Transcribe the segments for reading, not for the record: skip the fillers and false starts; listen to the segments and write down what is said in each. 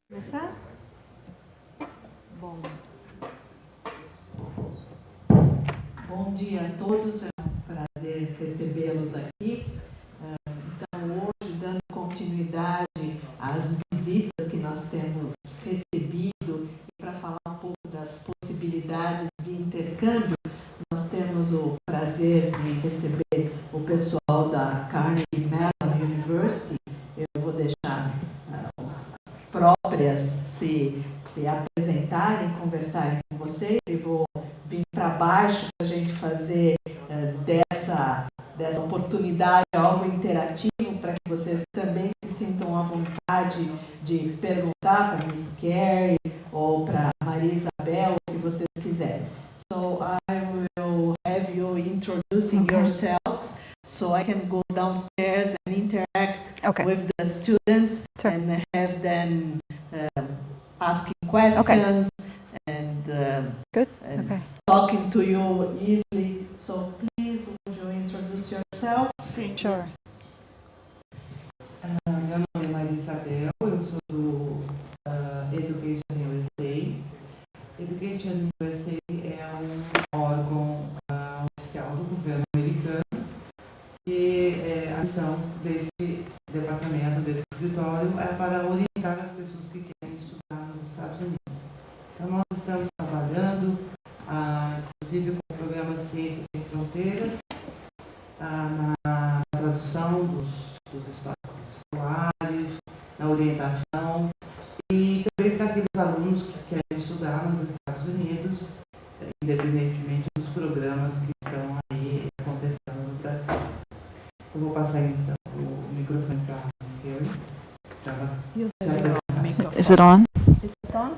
Começar? Bom dia a todos, é um prazer recebê-los aqui. Então, hoje, dando continuidade às visitas que nós temos recebido, e para falar um pouco das possibilidades de intercâmbio, nós temos o prazer de receber o pessoal da Carnegie Mellon University. Eu vou deixar as próprias se apresentarem, conversarem com vocês, e vou vir para baixo para a gente fazer dessa oportunidade algo interativo, para que vocês também se sintam à vontade de perguntar para a Miss Kari ou para a Maria Isabel, o que vocês quiserem. So I will have you introducing yourselves, so I can go downstairs and interact with the students and have them asking questions and talking to you easily. So please, would you introduce yourself? Sure. Meu nome é Maria Isabel, eu sou do Education USA. Education USA é um órgão oficial do governo americano e a missão desse departamento, desse escritório, é para orientar as pessoas que querem estudar nos Estados Unidos. Então, nós estamos trabalhando, inclusive, com o programa Ciências Sem Fronteiras, na tradução dos escolares, na orientação, e também para aqueles alunos que querem estudar nos Estados Unidos, independentemente dos programas que estão aí acontecendo no Brasil. Eu vou passar então o microfone para a senhora. Is it on? Is it on?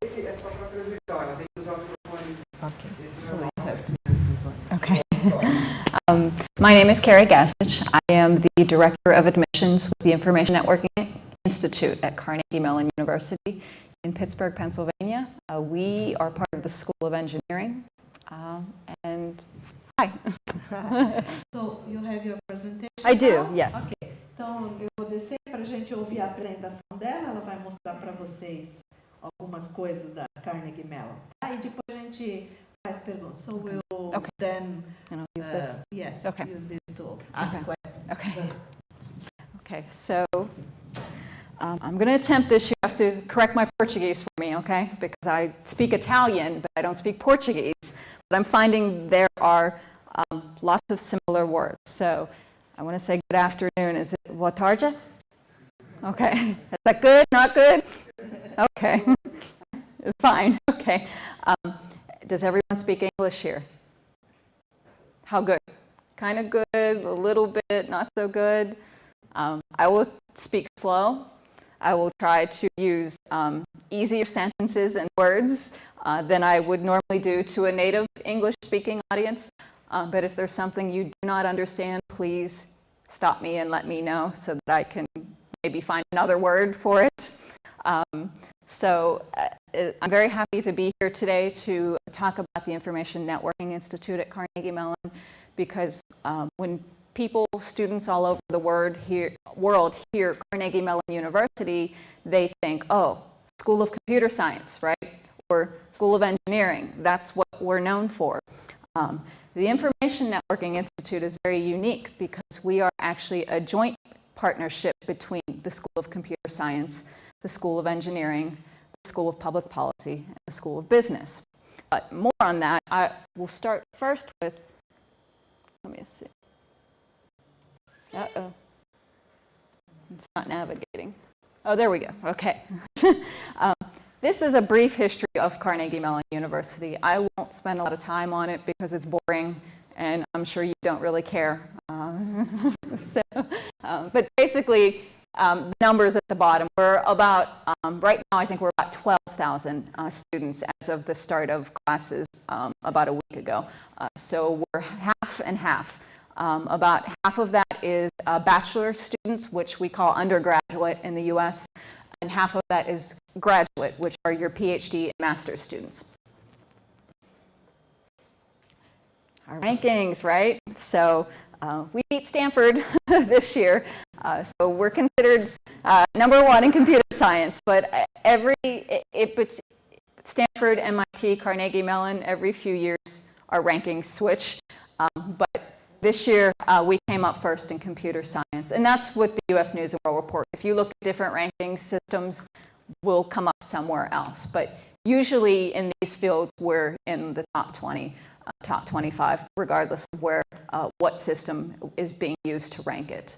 Esse é só para transmissão, tem que usar o microfone. Okay. So I have to use this one. Okay. My name is Kari Gazdich. I am the Director of Admissions with the Information Networking Institute at Carnegie Mellon University in Pittsburgh, Pennsylvania. We are part of the School of Engineering. And hi. So you have your presentation? I do, now? yes. Ok, então eu vou descer para a gente ouvir a apresentação dela. Ela vai mostrar para vocês algumas coisas da Carnegie Mellon. E depois a gente faz perguntas. So we'll then Use this. use this to ask questions. Okay, so I'm going to attempt this. You have to correct my Portuguese for me, okay? Because I speak Italian, but I don't speak Portuguese. But I'm finding there are lots of similar words. So I want to say good afternoon. Is it boa tarde? Okay. Is that good? Not good? Okay. It's fine. Okay. Does everyone speak English here? How good? Kind of good, a little bit, not so good. I will speak slow. I will try to use easier sentences and words than I would normally do to a native English-speaking audience. But if there's something you do not understand, please stop me and let me know so that I can maybe find another word for it. So I'm very happy to be here today to talk about the Information Networking Institute at Carnegie Mellon, because when students all over the world hear Carnegie Mellon University, they think, oh, School of Computer Science, right? Or School of Engineering. That's what we're known for. The Information Networking Institute is very unique because we are actually a joint partnership between the School of Computer Science, the School of Engineering, the School of Public Policy, and the School of Business. But more on that, I will start first with, let me see. Uh-oh. It's not navigating. Oh, there we go. Okay. This is a brief history of Carnegie Mellon University. I won't spend a lot of time on it because it's boring, and I'm sure you don't really care. But basically, the numbers at the bottom, we're about, right now I think we're about 12,000 students as of the start of classes about a week ago. So we're half and half. About half of that is bachelor students, which we call undergraduate in the US, and half of that is graduate, which are your PhD and master's students. Our rankings, right? So we beat Stanford this year, so we're considered number one in computer science, but Stanford, MIT, Carnegie Mellon, every few years our rankings switch. But this year we came up first in computer science. And that's what the U.S. News and World Report. If you look at different ranking systems, we'll come up somewhere else. But usually in these fields, we're in the top 20, top 25, regardless of what system is being used to rank it.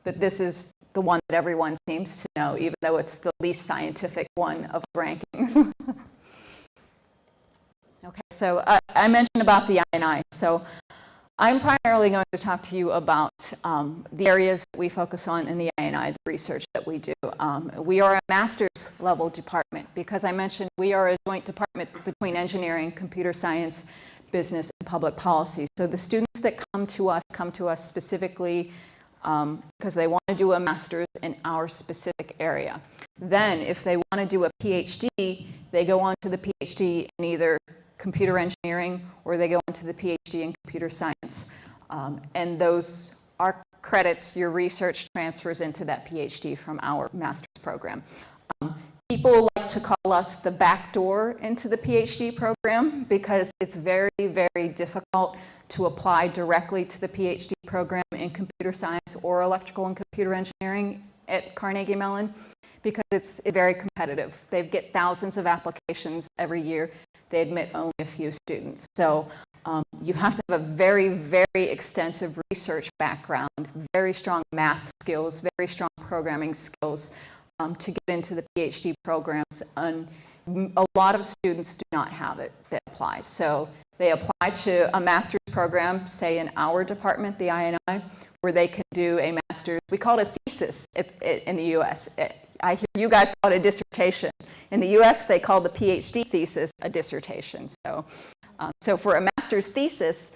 But this is the one that everyone seems to know, even though it's the least scientific one of the rankings. Okay, so I mentioned about the I&I. So I'm primarily going to talk to you about the areas that we focus on in the I&I, the research that we do. We are a master's level department because I mentioned we are a joint department between engineering, computer science, business, and public policy. So the students that come to us specifically because they want to do a master's in our specific area. Then, if they want to do a PhD, they go on to the PhD in either computer engineering or they go on to the PhD in computer science. And those are credits, your research transfers into that PhD from our master's program. People like to call us the back door into the PhD program because it's very, very difficult to apply directly to the PhD program in computer science or electrical and computer engineering at Carnegie Mellon because it's very competitive. They get thousands of applications every year. They admit only a few students. So you have to have a very, very extensive research background, very strong math skills, very strong programming skills to get into the PhD programs. And a lot of students do not have it that apply. So they apply to a master's program, say in our department, the I&I, where they can do a master's. We call it a thesis in the U.S. I hear you guys call it a dissertation. In the U.S., they call the PhD thesis a dissertation. So for a master's thesis,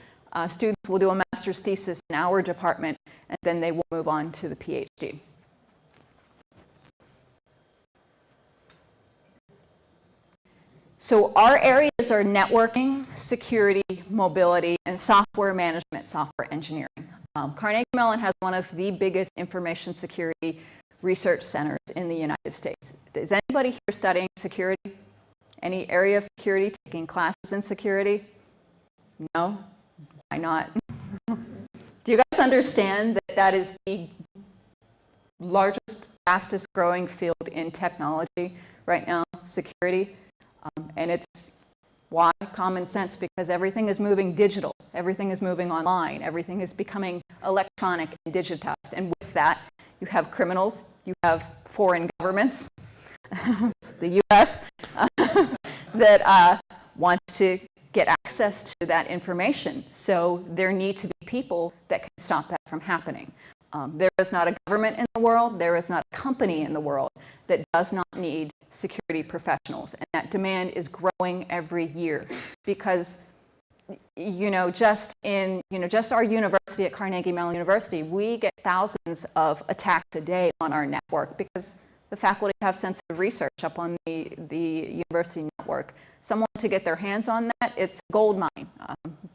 students will do a master's thesis in our department, and then they will move on to the PhD. So our areas are networking, security, mobility, and software management, software engineering. Carnegie Mellon has one of the biggest information security research centers in the United States. Is anybody here studying security? Any area of security, taking classes in security? No? Why not? Do you guys understand that that is the largest, fastest growing field in technology right now, security? And it's why? Common sense, because everything is moving digital, everything is moving online, everything is becoming electronic and digitized. And with that, you have criminals, you have foreign governments, the US, that want to get access to that information. So there need to be people that can stop that from happening. There is not a government in the world, there is not a company in the world that does not need security professionals. And that demand is growing every year because, just our university at Carnegie Mellon University, we get thousands of attacks a day on our network because the faculty have sensitive research up on the university network. Someone to get their hands on that, it's a gold mine.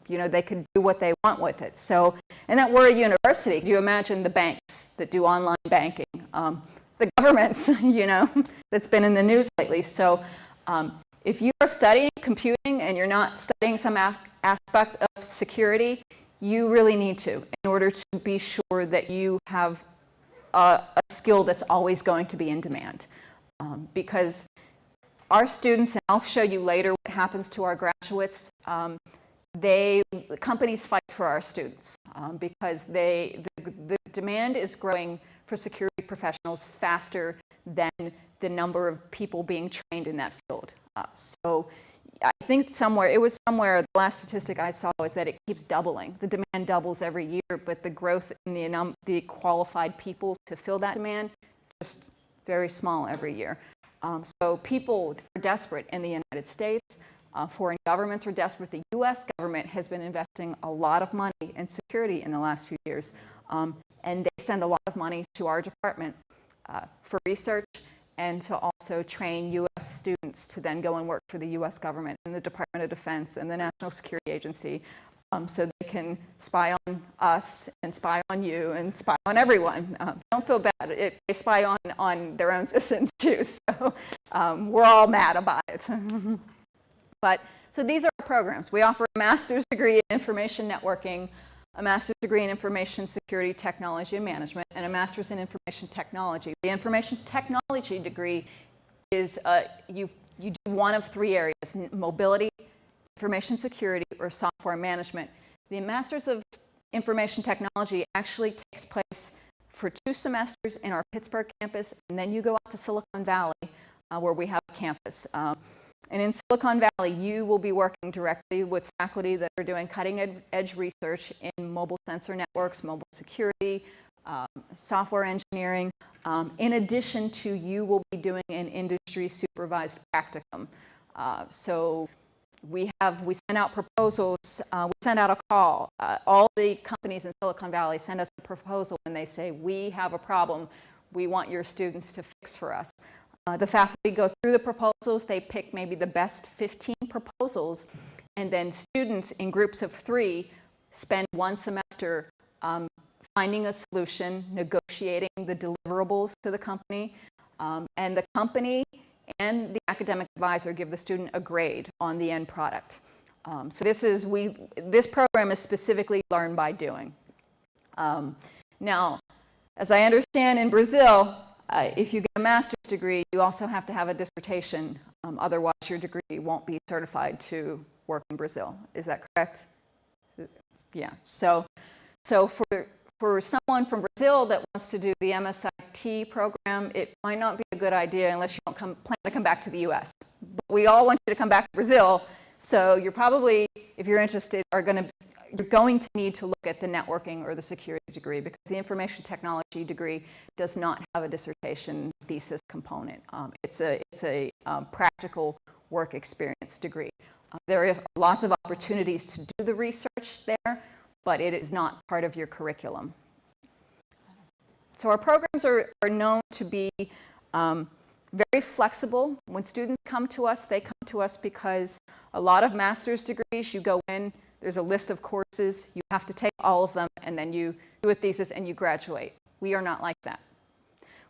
They could do what they want with it. So, and that we're a university. Do you imagine the banks that do online banking? The governments, that's been in the news lately. So if you are studying computing and you're not studying some aspect of security, you really need to in order to be sure that you have a skill that's always going to be in demand. Because our students, and I'll show you later what happens to our graduates, companies fight for our students because the demand is growing for security professionals faster than the number of people being trained in that field. So I think the last statistic I saw was that it keeps doubling. The demand doubles every year, but the growth in the qualified people to fill that demand just very small every year. So people are desperate in the United States. Foreign governments are desperate. The U.S. government has been investing a lot of money in security in the last few years. And they send a lot of money to our department for research and to also train U.S. students to then go and work for the U.S. government and the Department of Defense and the National Security Agency so they can spy on us and spy on you and spy on everyone. Don't feel bad. They spy on their own citizens too. So We're all mad about it. But, so these are our programs. We offer a master's degree in information networking, a master's degree in information security technology and management, and a master's in information technology. The information technology degree is, you do one of three areas: mobility, information security, or software management. The master's of information technology actually takes place for 2 semesters in our Pittsburgh campus, and then you go out to Silicon Valley, where we have a campus. And in Silicon Valley, you will be working directly with faculty that are doing cutting-edge research in mobile sensor networks, mobile security, software engineering. In addition to, you will be doing an industry-supervised practicum. So we send out proposals, we send out a call. All the companies in Silicon Valley send us a proposal and they say, we have a problem we want your students to fix for us. The faculty go through the proposals, they pick maybe the best 15 proposals, and then students in groups of 3 spend 1 semester finding a solution, negotiating the deliverables to the company, and the company and the academic advisor give the student a grade on the end product. So this program is specifically learn by doing. Now, as I understand in Brazil, if you get a master's degree, you also have to have a dissertation. Otherwise, your degree won't be certified to work in Brazil. Is that correct? Yeah. So for someone from Brazil that wants to do the MSIT program, it might not be a good idea unless you don't plan to come back to the U.S. But we all want you to come back to Brazil. So you're probably, if you're interested, you're going to need to look at the networking or the security degree, because the information technology degree does not have a dissertation thesis component. It's a practical work experience degree. There is lots of opportunities to do the research there, but it is not part of your curriculum. So our programs are known to be very flexible. When students come to us, they come to us because a lot of master's degrees, you go in, there's a list of courses, you have to take all of them, and then you do a thesis and you graduate. We are not like that.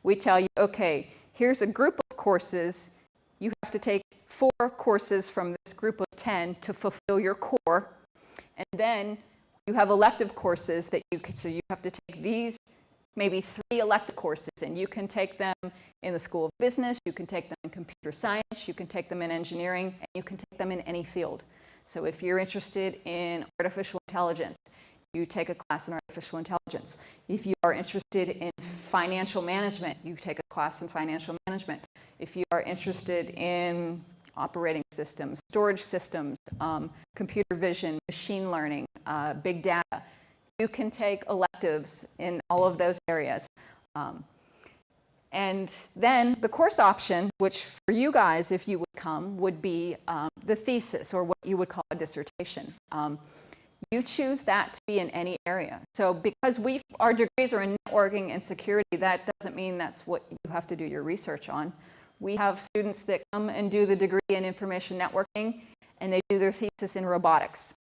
We tell you, okay, here's a group of courses. You have to take 4 courses from this group of 10 to fulfill your core. And then you have elective courses that so you have to take these, maybe 3 elective courses, and you can take them in the School of Business, you can take them in computer science, you can take them in engineering, and you can take them in any field. So if you're interested in artificial intelligence, you take a class in artificial intelligence. If you are interested in financial management, you take a class in financial management. If you are interested in operating systems, storage systems, computer vision, machine learning, big data, you can take electives in all of those areas. And then the course option, which for you guys, if you would come, would be the thesis, or what you would call a dissertation. You choose that to be in any area. So because our degrees are in networking and security, that doesn't mean that's what you have to do your research on. We have students that come and do the degree in information networking, and they do their thesis in robotics.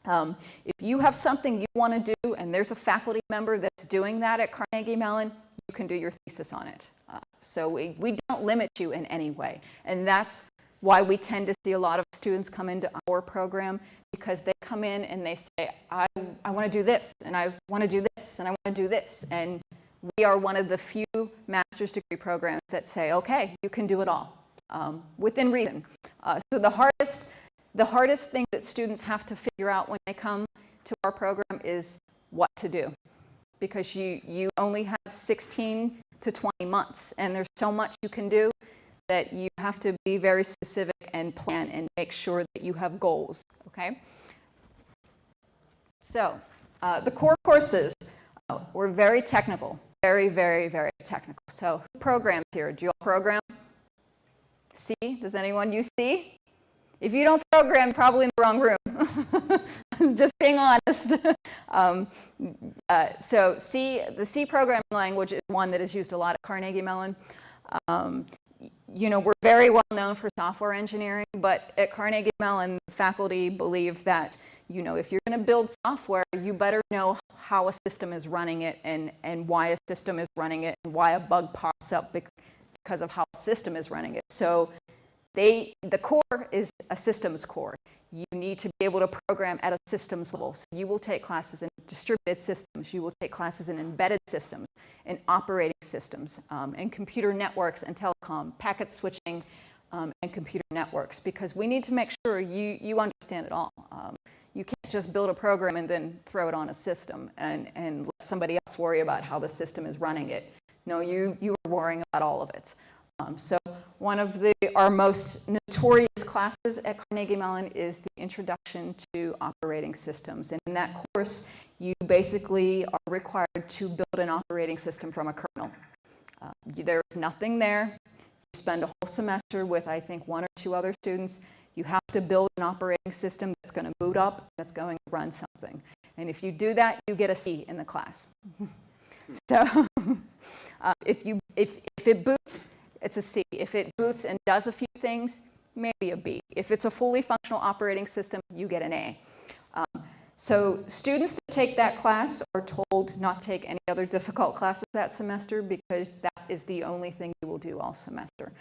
If you have something you want to do, and there's a faculty member that's doing that at Carnegie Mellon, you can do your thesis on it. So we don't limit you in any way. And that's why we tend to see a lot of students come into our program, because they come in and they say, I want to do this, and I want to do this, and I want to do this. And we are one of the few master's degree programs that say, okay, you can do it all, within reason. So the hardest thing that students have to figure out when they come to our program is what to do. Because you only have 16 to 20 months, and there's so much you can do that you have to be very specific and plan and make sure that you have goals, okay? So the core courses were very technical, very, very, very technical. So who programs here? Do you all program? C? Does anyone use C? If you don't program, you're probably in the wrong room. Just being honest. So the C programming language is one that is used a lot at Carnegie Mellon. We're very well known for software engineering, but at Carnegie Mellon, faculty believe that, if you're going to build software, you better know how a system is running it and why a system is running it and why a bug pops up because of how the system is running it. So the core is a systems core. You need to be able to program at a systems level. So you will take classes in distributed systems. You will take classes in embedded systems, in operating systems, and computer networks and telecom, packet switching, and computer networks, because we need to make sure you understand it all. You can't just build a program and then throw it on a system and let somebody else worry about how the system is running it. No, you are worrying about all of it. So one of our most notorious classes at Carnegie Mellon is the Introduction to Operating Systems. And in that course, you basically are required to build an operating system from a kernel. There's nothing there. You spend a whole semester with, I think, 1 or 2 other students. You have to build an operating system that's going to boot up, that's going to run something. And if you do that, you get a C in the class. So if it boots, it's a C. If it boots and does a few things, maybe a B. If it's a fully functional operating system, you get an A. So students that take that class are told not to take any other difficult classes that semester, because that is the only thing you will do all semester.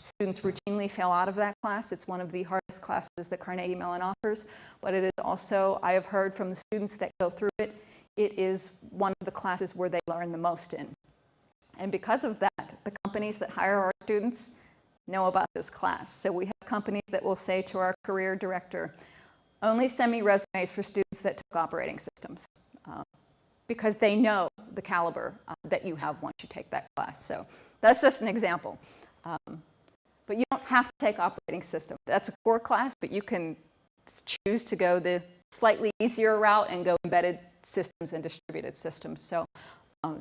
Students routinely fail out of that class. It's one of the hardest classes that Carnegie Mellon offers, but it is also, I have heard from the students that go through it, it is one of the classes where they learn the most in. And because of that, the companies that hire our students know about this class. So we have companies that will say to our career director, only send me resumes for students that took operating systems, because they know the caliber that you have once you take that class. So that's just an example. But you don't have to take operating system. That's a core class, but you can choose to go the slightly easier route and go embedded systems and distributed systems. So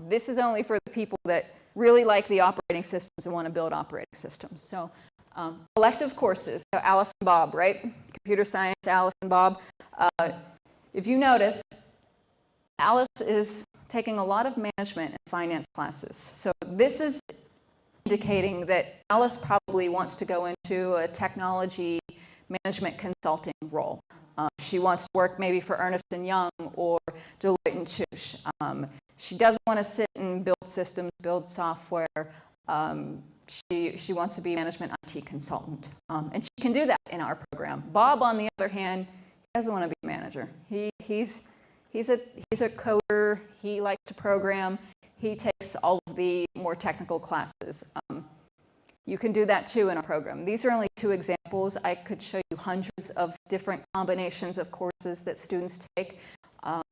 this is only for the people that really like the operating systems and want to build operating systems. So elective courses, so Alice and Bob, right? Computer science, Alice and Bob. If you notice, Alice is taking a lot of management and finance classes. So this is indicating that Alice probably wants to go into a technology management consulting role. She wants to work maybe for Ernst & Young or Deloitte and Touche. She doesn't want to sit and build systems, build software. She wants to be a management IT consultant. And she can do that in our program. Bob, on the other hand, he doesn't want to be a manager. He's a coder. He likes to program. He takes all of the more technical classes. You can do that too in our program. These are only 2 examples. I could show you hundreds of different combinations of courses that students take,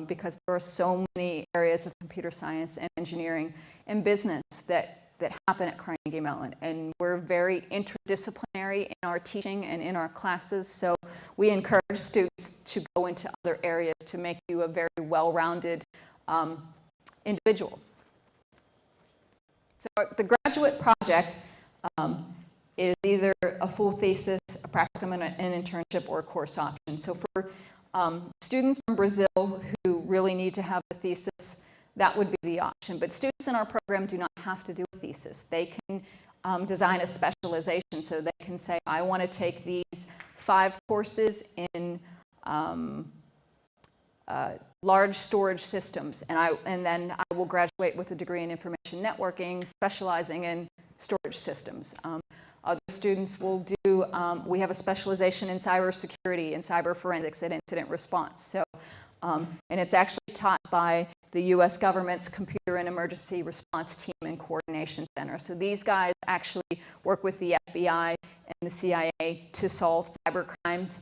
because there are so many areas of computer science and engineering and business that happen at Carnegie Mellon. And we're very interdisciplinary in our teaching and in our classes. So we encourage students to go into other areas to make you a very well-rounded individual. So the graduate project is either a full thesis, a practicum, an internship, or a course option. So for students from Brazil who really need to have a thesis, that would be the option. But students in our program do not have to do a thesis. They can design a specialization. So they can say, I want to take these 5 courses in large storage systems, and then I will graduate with a degree in information networking, specializing in storage systems. Other students will do, we have a specialization in cybersecurity and cyber forensics and incident response. So, and it's actually taught by the US government's Computer and Emergency Response Team and Coordination Center. So these guys actually work with the FBI and the CIA to solve cyber crimes,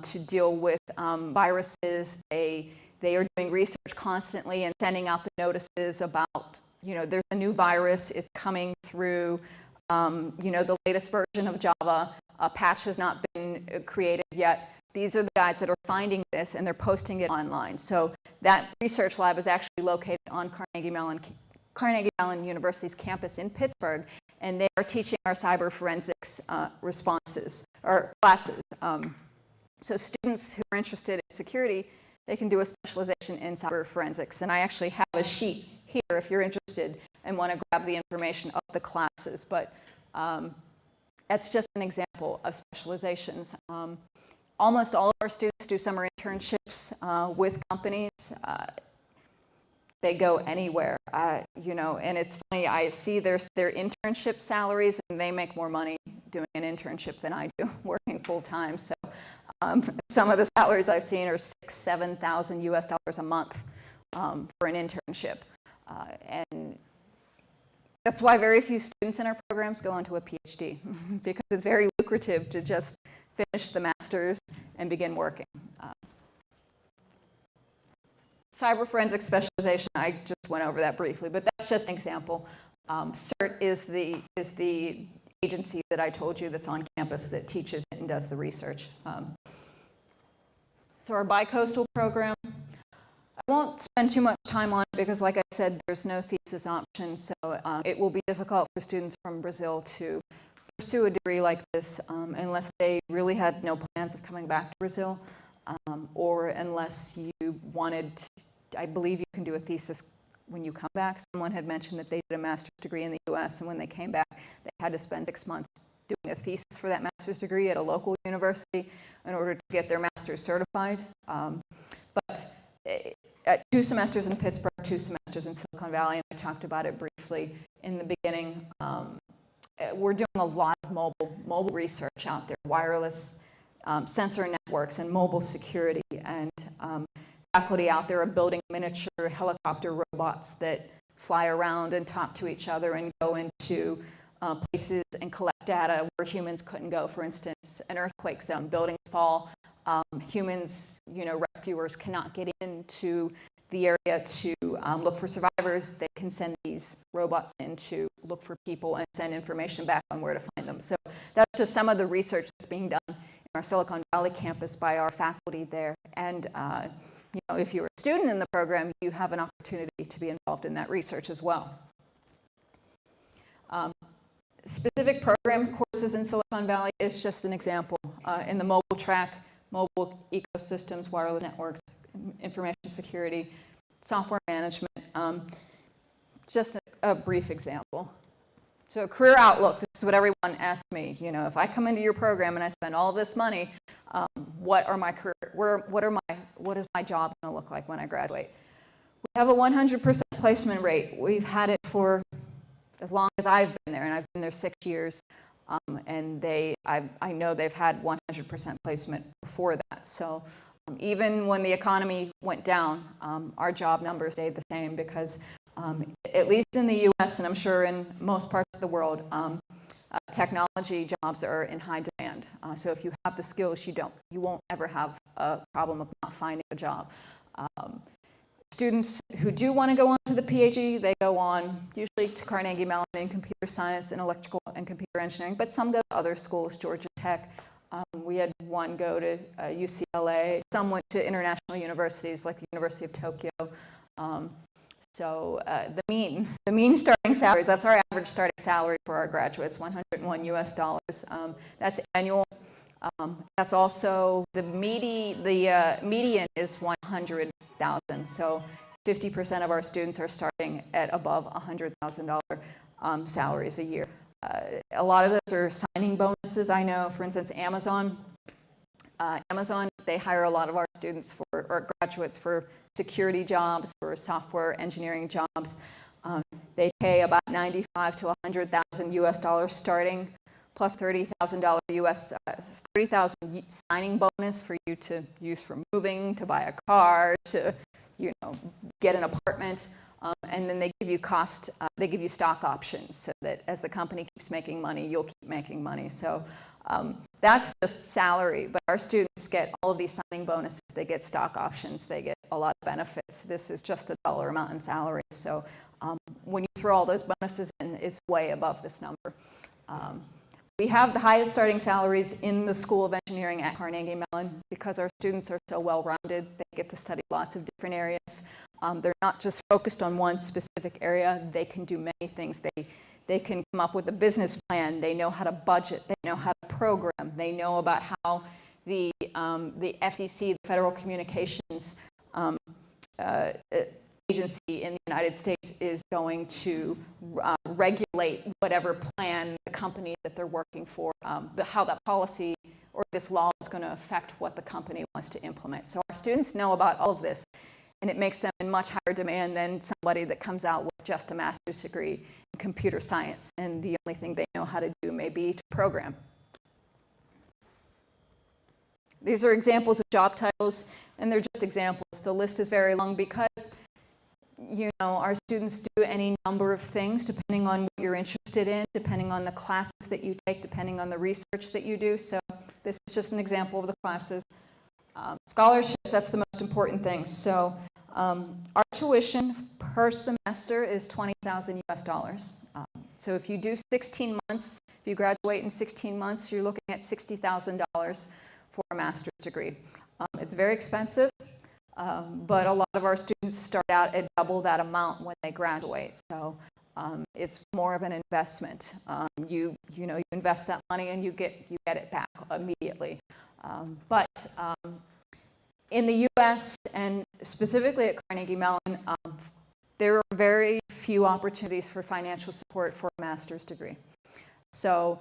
to deal with viruses. They are doing research constantly and sending out the notices about, there's a new virus, it's coming through, the latest version of Java. A patch has not been created yet. These are the guys that are finding this, and they're posting it online. So that research lab is actually located on Carnegie Mellon University's campus in Pittsburgh, and they are teaching our cyber forensics responses or classes. So students who are interested in security, they can do a specialization in cyber forensics. And I actually have a sheet here if you're interested and want to grab the information of the classes. But that's just an example of specializations. Almost all of our students do summer internships with companies. they go anywhere, you know, and it's funny, I see their internship salaries, and they make more money doing an internship than I do working full time. So some of the salaries I've seen are $6,000–7,000 US dollars a month for an internship. And that's why very few students in our programs go on to a PhD, because it's very lucrative to just finish the master's and begin working. Cyber forensic specialization, I just went over that briefly, but that's just an example. CERT is the agency that I told you that's on campus that teaches it and does the research. So our bicoastal program, I won't spend too much time on it because, like I said, there's no thesis option, so it will be difficult for students from Brazil to pursue a degree like this unless they really had no plans of coming back to Brazil, or unless you wanted to, I believe you can do a thesis when you come back. Someone had mentioned that they did a master's degree in the US, and when they came back, they had to spend 6 months doing a thesis for that master's degree at a local university in order to get their master's certified. But 2 semesters in Pittsburgh, 2 semesters in Silicon Valley, and I talked about it briefly in the beginning. We're doing a lot of mobile research out there, wireless sensor networks and mobile security, and faculty out there are building miniature helicopter robots that fly around and talk to each other and go into places and collect data where humans couldn't go. For instance, an earthquake zone, buildings fall, humans, you know, rescuers cannot get into the area to look for survivors. They can send these robots in to look for people and send information back on where to find them. So that's just some of the research that's being done in our Silicon Valley campus by our faculty there. And you know, if you're a student in the program, you have an opportunity to be involved in that research as well. Specific program courses in Silicon Valley is just an example. In the mobile track, mobile ecosystems, wireless networks, information security, software management, just a brief example. So career outlook, this is what everyone asks me. You know, if I come into your program and I spend all this money, what is my job going to look like when I graduate? We have a 100% placement rate. We've had it for as long as I've been there, and I've been there 6 years. And I know they've had 100% placement before that. So even when the economy went down, our job numbers stayed the same because at least in the US, and I'm sure in most parts of the world, technology jobs are in high demand. So if you have the skills, you won't ever have a problem of not finding a job. Students who do want to go on to the PhD, they go on usually to Carnegie Mellon in computer science and electrical and computer engineering, but some go to other schools, Georgia Tech. We had one go to UCLA. Some went to international universities like the University of Tokyo. So the mean starting salaries, that's our average starting salary for our graduates, $101 US. That's annual. That's also the median is 100,000. So 50% of our students are starting at above $100,000 salaries a year. A lot of those are signing bonuses. I know, for instance, Amazon, they hire a lot of our students or graduates for security jobs, for software engineering jobs. They pay about $95,000 to $100,000 US starting, plus $30,000 US, 30,000 signing bonus for you to use for moving, to buy a car, to, you know, get an apartment. And then they give you stock options so that as the company keeps making money, you'll keep making money. So that's just salary, but our students get all of these signing bonuses. They get stock options. They get a lot of benefits. This is just a dollar amount in salary. So when you throw all those bonuses in, it's way above this number. We have the highest starting salaries in the School of Engineering at Carnegie Mellon because our students are so well-rounded. They get to study lots of different areas. They're not just focused on one specific area. They can do many things. They can come up with a business plan. They know how to budget. They know how to program. They know about how the FCC, the Federal Communications Agency in the United States, is going to regulate whatever plan the company that they're working for, how that policy or this law is going to affect what the company wants to implement. So our students know about all of this. and it makes them in much higher demand than somebody that comes out with just a master's degree in computer science, and the only thing they know how to do may be to program. These are examples of job titles, and they're just examples. The list is very long because, you know, our students do any number of things depending on what you're interested in, depending on the classes that you take, depending on the research that you do. So this is just an example of the classes. Scholarships, that's the most important thing. So our tuition per semester is $20,000 US. So if you do 16 months, if you graduate in 16 months, you're looking at $60,000 for a master's degree. It's very expensive, but a lot of our students start out at double that amount when they graduate. So it's more of an investment. You invest that money and you get it back immediately. But in the U.S. and specifically at Carnegie Mellon, there are very few opportunities for financial support for a master's degree. So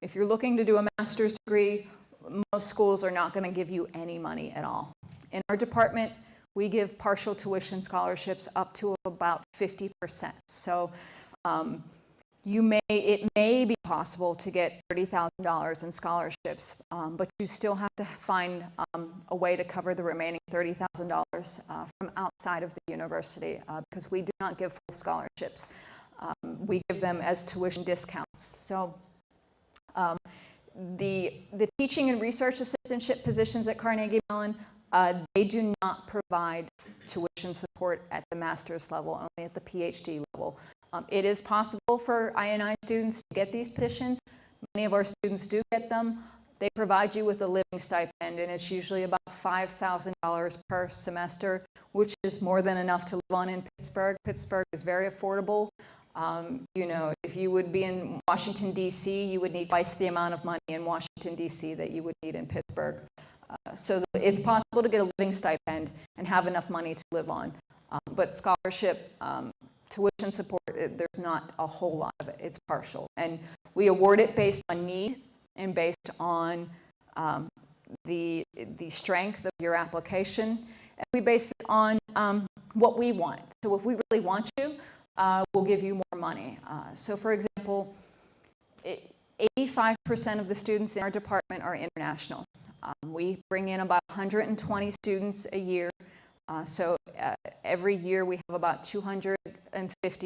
if you're looking to do a master's degree, most schools are not going to give you any money at all. In our department, we give partial tuition scholarships up to about 50%. So it may be possible to get $30,000 in scholarships, but you still have to find a way to cover the remaining $30,000 from outside of the university, because we do not give full scholarships. We give them as tuition discounts. So the teaching and research assistantship positions at Carnegie Mellon, they do not provide tuition support at the master's level, only at the PhD level. It is possible for I&I students to get these positions. Many of our students do get them. They provide you with a living stipend, and it's usually about $5,000 per semester, which is more than enough to live on in Pittsburgh. Pittsburgh is very affordable. You know, if you would be in Washington, D.C., you would need twice the amount of money in Washington, D.C. that you would need in Pittsburgh. So it's possible to get a living stipend and have enough money to live on. But scholarship, tuition support, there's not a whole lot of it. It's partial. And we award it based on need and based on the strength of your application. And we base it on what we want. So if we really want you, we'll give you more money. So for example, 85% of the students in our department are international. We bring in about 120 students a year. So every year we have about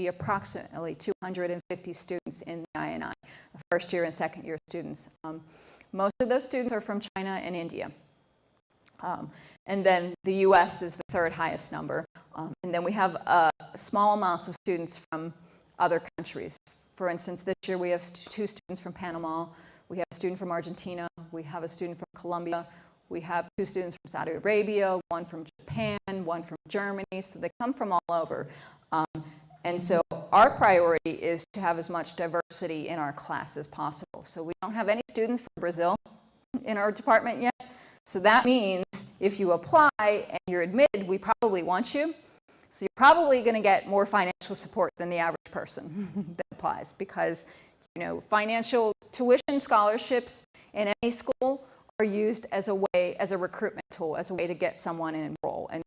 approximately 250 students in the I&I, first year and second year students. Most of those students are from China and India. And then the US is the third highest number. And then we have small amounts of students from other countries. For instance, this year we have 2 students from Panama, we have a student from Argentina, we have a student from Colombia, we have 2 students from Saudi Arabia, 1 from Japan, 1 from Germany, so they come from all over. And so our priority is to have as much diversity in our class as possible. So we don't have any students from Brazil in our department yet. So that means if you apply and you're admitted, we probably want you. So you're probably going to get more financial support than the average person that applies, because, you know, financial tuition scholarships in any school are used as a recruitment tool, as a way to get someone to enroll. And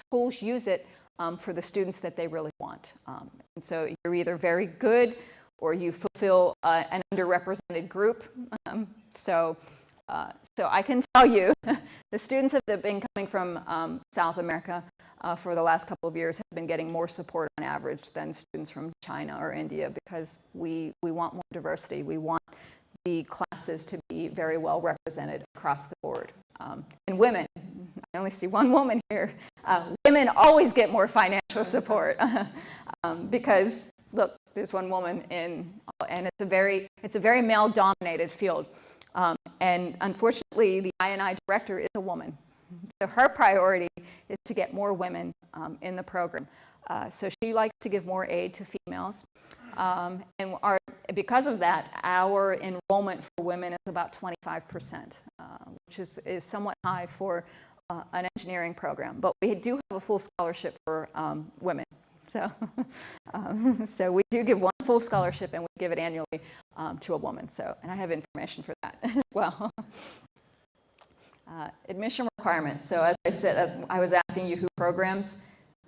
schools use it for the students that they really want. And so you're either very good or you fulfill an underrepresented group. So I can tell you, the students that have been coming from South America for the last couple of years have been getting more support on average than students from China or India, because we want more diversity. We want the classes to be very well represented across the board. And women, I only see one woman here. Women always get more financial support because, look, there's one woman and it's a very male-dominated field. And unfortunately, the I&I director is a woman. So her priority is to get more women in the program. So she likes to give more aid to females. And because of that, our enrollment for women is about 25%, which is somewhat high for an engineering program. But we do have a full scholarship for women. So, so we do give one full scholarship, and we give it annually to a woman. So, and I have information for that as well. Admission requirements. So as I said, as I was asking you who programs,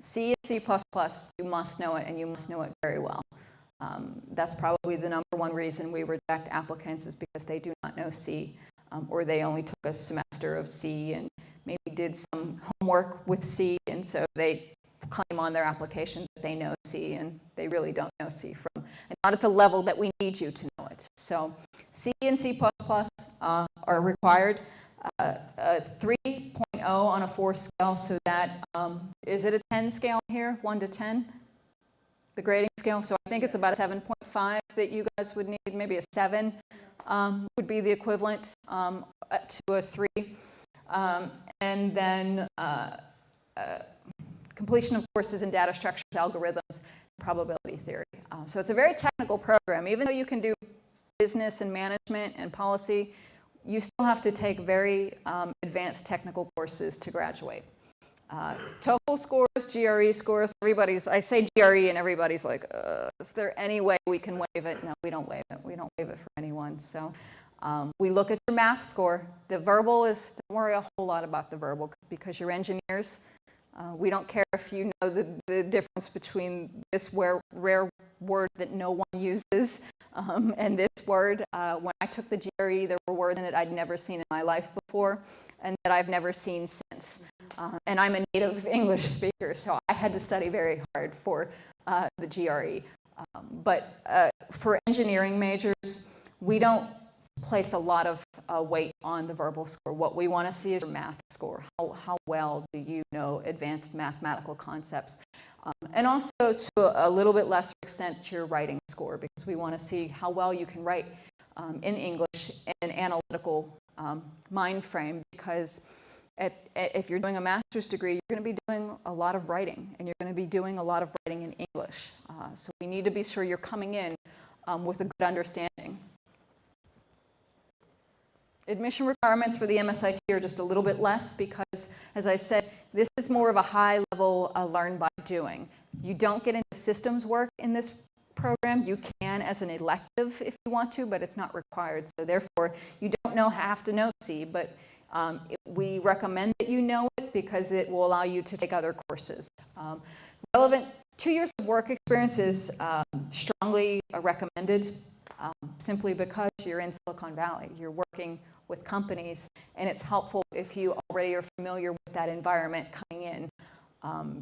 C and C++, you must know it, and you must know it very well. That's probably the number one reason we reject applicants is because they do not know C, or they only took a semester of C and maybe did some homework with C, and so they claim on their application that they know C, and they really don't know C and not at the level that we need you to know it. So C and C++ are required. 3.0 on a 4 scale, so that, is it a 10 scale here, 1 to 10? The grading scale, so I think it's about a 7.5 that you guys would need, maybe a 7 would be the equivalent to a 3. And then completion of courses in data structures, algorithms, probability theory. So it's a very technical program. Even though you can do business and management and policy, you still have to take very advanced technical courses to graduate. TOEFL scores, GRE scores, I say GRE and everybody's like, is there any way we can waive it? No, we don't waive it. We don't waive it for anyone. So we look at your math score. The verbal is, don't worry a whole lot about the verbal because you're engineers. We don't care if you know the difference between this rare word that no one uses and this word. When I took the GRE, there were words in it I'd never seen in my life before and that I've never seen since. And I'm a native English speaker, so I had to study very hard for the GRE. But for engineering majors, we don't place a lot of weight on the verbal score. What we want to see is your math score. How well do you know advanced mathematical concepts? And also, to a little bit lesser extent, your writing score, because we want to see how well you can write in English in an analytical mind frame, because if you're doing a master's degree, you're going to be doing a lot of writing, and you're going to be doing a lot of writing in English. So we need to be sure you're coming in with a good understanding. Admission requirements for the MSIT are just a little bit less because, as I said, this is more of a high-level learn by doing. You don't get into systems work in this program. You can as an elective if you want to, but it's not required. So therefore, you don't have to know C, but we recommend that you know it because it will allow you to take other courses. Relevant 2 years of work experience is strongly recommended simply because you're in Silicon Valley. You're working with companies, and it's helpful if you already are familiar with that environment coming in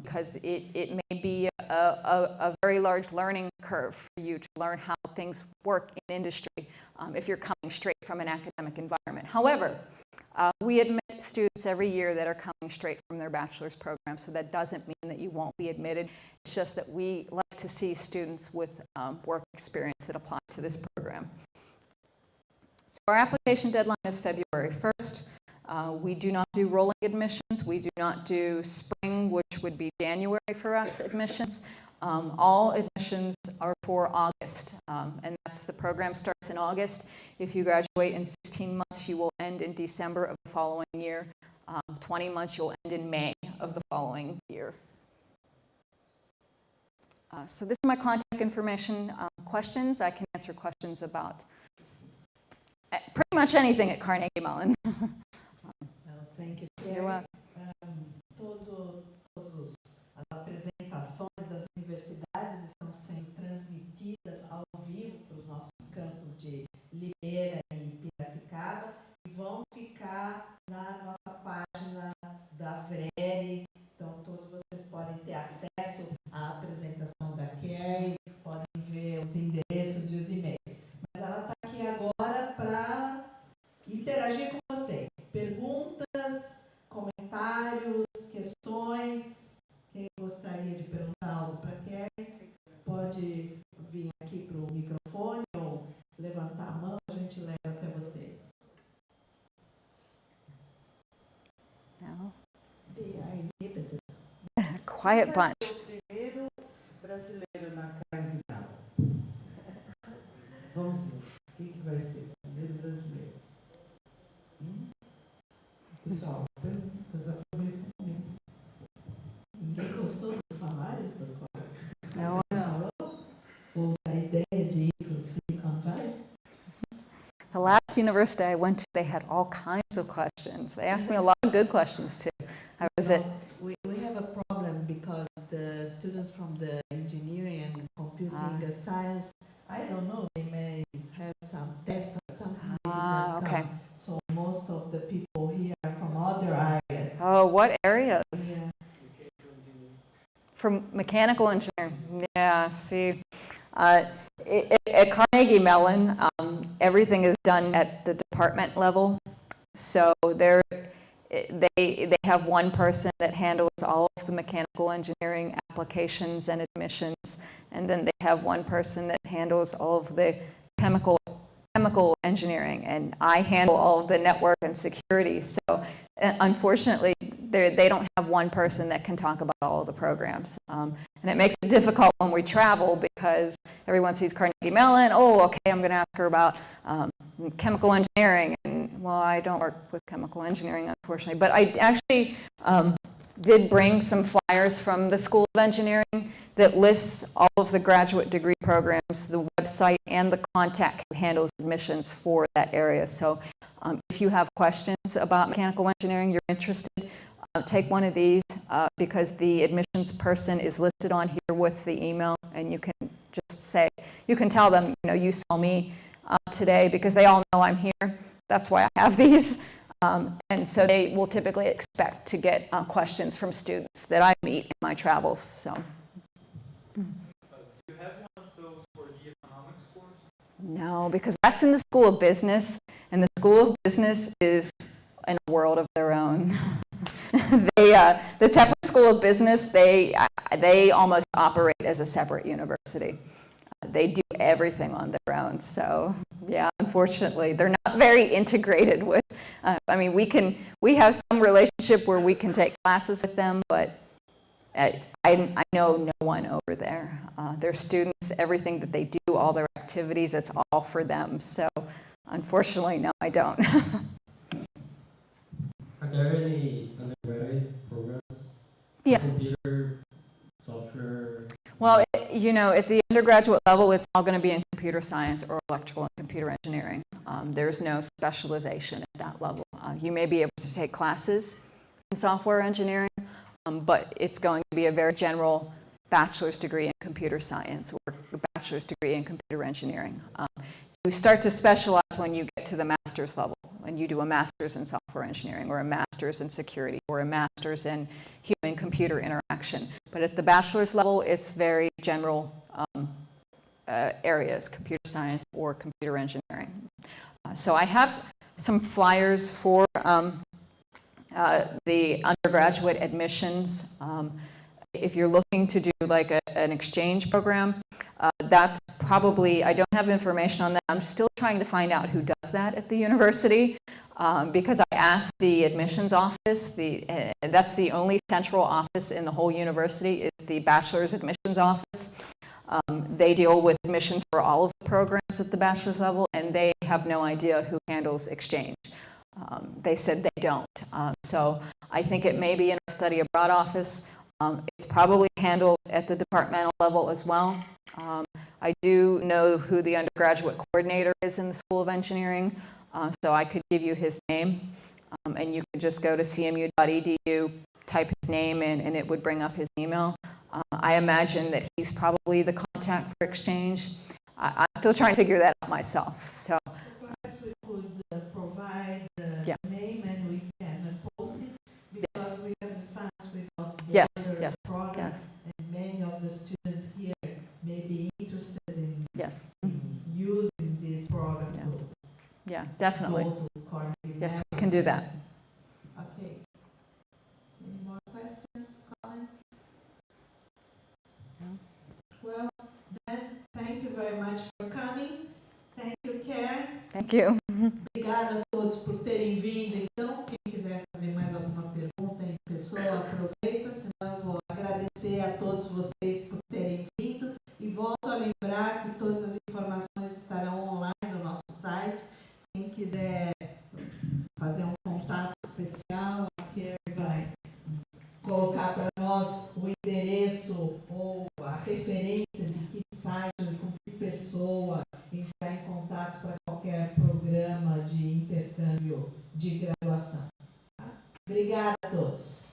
because it may be a very large learning curve for you to learn how things work in industry if you're coming straight from an academic environment. However, we admit students every year that are coming straight from their bachelor's program, so that doesn't mean that you won't be admitted. It's just that we like to see students with work experience that apply to this program. So our application deadline is February 1st. We do not do rolling admissions. We do not do spring, which would be January for us admissions. All admissions are for August, and that's the program starts in August. If you graduate in 16 months, you will end in December of the following year. 20 months, you'll end in May of the following year. So this is my contact information. Questions, I can answer questions about pretty much anything at Carnegie Mellon. Thank you. You're welcome. Todas as apresentações das universidades estão sendo transmitidas ao vivo para os nossos campos de Limeira e Piracicaba e vão ficar na nossa página da VRERE. Então, todos vocês podem ter acesso à apresentação da Kari, podem ver os endereços e os e-mails. Mas ela está aqui agora para interagir com vocês. Perguntas, comentários, questões. Quem gostaria de perguntar algo para a Kari, pode vir aqui para o microfone ou levantar a mão, a gente leva até vocês. No. They are inhibited. Quiet bunch. O primeiro brasileiro na Carnegie Mellon. Vamos ver. Quem que vai ser o primeiro brasileiro? Pessoal, perguntas, aproveitem o momento. Ninguém gostou dos salários do Código? Não. Ou da ideia de ir para o Silicon Valley? The last university I went to, they had all kinds of questions. They asked me a lot of good questions too. We have a problem because the students from the engineering and computing science, I don't know, they may have some tests or something. Okay. So most of the people here are from other areas. Oh, what areas? Yeah. From mechanical engineering. Yeah, see. At Carnegie Mellon, everything is done at the department level. So they have one person that handles all of the mechanical engineering applications and admissions, and then they have one person that handles all of the chemical engineering, and I handle all of the network and security. So unfortunately, they don't have one person that can talk about all of the programs. And it makes it difficult when we travel because everyone sees Carnegie Mellon. Oh, okay, I'm going to ask her about chemical engineering. And, well, I don't work with chemical engineering, unfortunately. But I actually did bring some flyers from the School of Engineering that lists all of the graduate degree programs, the website, and the contact who handles admissions for that area. So if you have questions about mechanical engineering, you're interested, take one of these because the admissions person is listed on here with the email, and you can just say, you can tell them, you saw me today, because they all know I'm here. That's why I have these. And so they will typically expect to get questions from students that I meet in my travels. So. Do you have one of those for the economics course? No, because that's in the School of Business, and the School of Business is in a world of their own. The Tepper School of Business, they almost operate as a separate university. They do everything on their own. So yeah, unfortunately, they're not very integrated with. We have some relationship where we can take classes with them, but I know no one over there. Their students, everything that they do, all their activities, it's all for them. So unfortunately, no, I don't. Are there any undergraduate programs? Yes. Computer, software? Well, at the undergraduate level, it's all going to be in computer science or electrical and computer engineering. There's no specialization at that level. You may be able to take classes in software engineering, but it's going to be a very general bachelor's degree in computer science or a bachelor's degree in computer engineering. You start to specialize when you get to the master's level, when you do a master's in software engineering or a master's in security or a master's in human-computer interaction. But at the bachelor's level, it's very general areas, computer science or computer engineering. So I have some flyers for the undergraduate admissions. If you're looking to do like an exchange program, that's probably, I don't have information on that. I'm still trying to find out who does that at the university because I asked the admissions office, that's the only central office in the whole university is the bachelor's admissions office. They deal with admissions for all of the programs at the bachelor's level, and they have no idea who handles exchange. They said they don't. So I think it may be in our study abroad office. It's probably handled at the departmental level as well. I do know who the undergraduate coordinator is in the School of Engineering, so I could give you his name, and you could just go to cmu.edu, type his name in, and it would bring up his email. I imagine that he's probably the contact for exchange. I'm still trying to figure that out myself. So perhaps we could provide the name and we can post it because we have the Science Without Borders program, and many of the students here may be interested in using this program to definitely. go to Carnegie Mellon. Yes, we can do that. Okay. Any more questions, comments? No. Well, then, thank you very much for coming. Thank you, Karen. Thank you. Obrigada a todos por terem vindo. Então, quem quiser fazer mais alguma pergunta em pessoa, aproveita, senão eu vou agradecer a todos vocês por terem vindo e volto a lembrar que todas as informações estarão online no nosso site. Quem quiser fazer um contato especial, a Karen vai colocar para nós o endereço ou a referência de que site, com que pessoa entrar em contato para qualquer programa intercâmbio de graduação. Tá? Obrigada a todos.